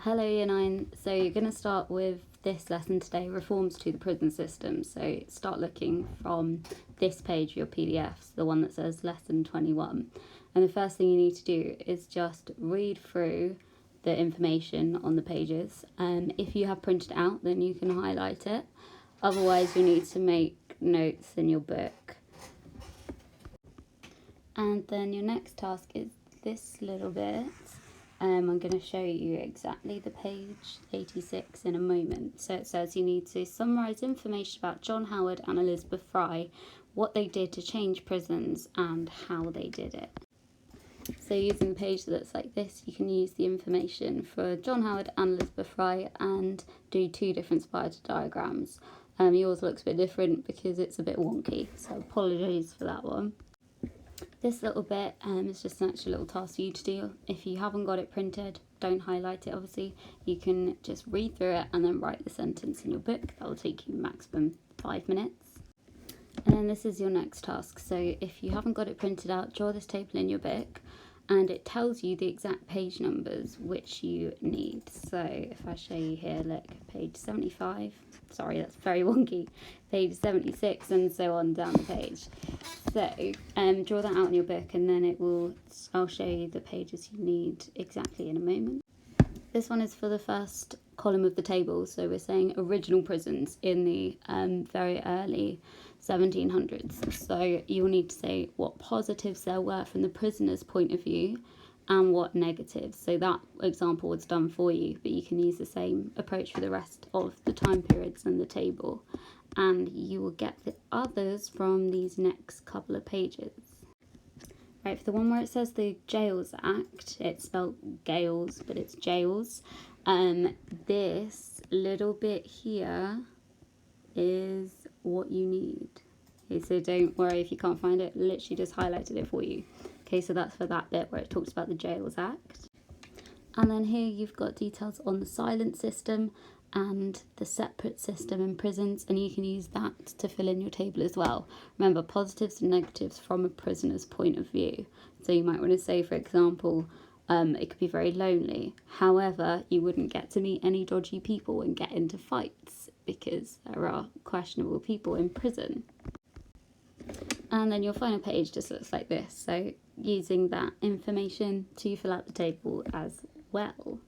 Hello Year 9, so you're going to start with this lesson today, Reforms to the Prison System. So start looking from this page of your PDFs, the one that says Lesson 21. And the first thing you need to do is just read through the information on the pages. If you have printed out, then you can highlight it. Otherwise, you'll need to make notes in your book. And then your next task is this little bit. I'm going to show you exactly the page 86 in a moment. So it says you need to summarise information about John Howard and Elizabeth Fry, what they did to change prisons and how they did it. So using the page that looks like this, you can use the information for John Howard and Elizabeth Fry and do two different spider diagrams. Yours looks a bit different because it's a bit wonky, so apologies for that one. This little bit is just an extra little task for you to do. If you haven't got it printed, don't highlight it obviously. You can just read through it and then write the sentence in your book. That will take you maximum 5 minutes. And then this is your next task. So if you haven't got it printed out, draw this table in your book and it tells you the exact page numbers which you need. So if I show you here, look, page 75, sorry that's very wonky, page 76 and so on down the page. So draw that out in your book and then I'll show you the pages you need exactly in a moment. This one is for the first column of the table, so we're saying original prisons in the very early 1700s. So you'll need to say what positives there were from the prisoner's point of view and what negatives. So that example was done for you, but you can use the same approach for the rest of the time periods in the table. And you will get the others from these next couple of pages. Right, for the one where it says the Jails Act, it's spelled Gales, but it's Jails. This little bit here is what you need. Okay, so don't worry if you can't find it, literally just highlighted it for you. Okay, so that's for that bit where it talks about the Jails Act. And then here you've got details on the silent system and the separate system in prisons, and you can use that to fill in your table as well. Remember, positives and negatives from a prisoner's point of view. So you might want to say, for example, it could be very lonely. However, you wouldn't get to meet any dodgy people and get into fights because there are questionable people in prison. And then your final page just looks like this. So using that information to fill out the table as well.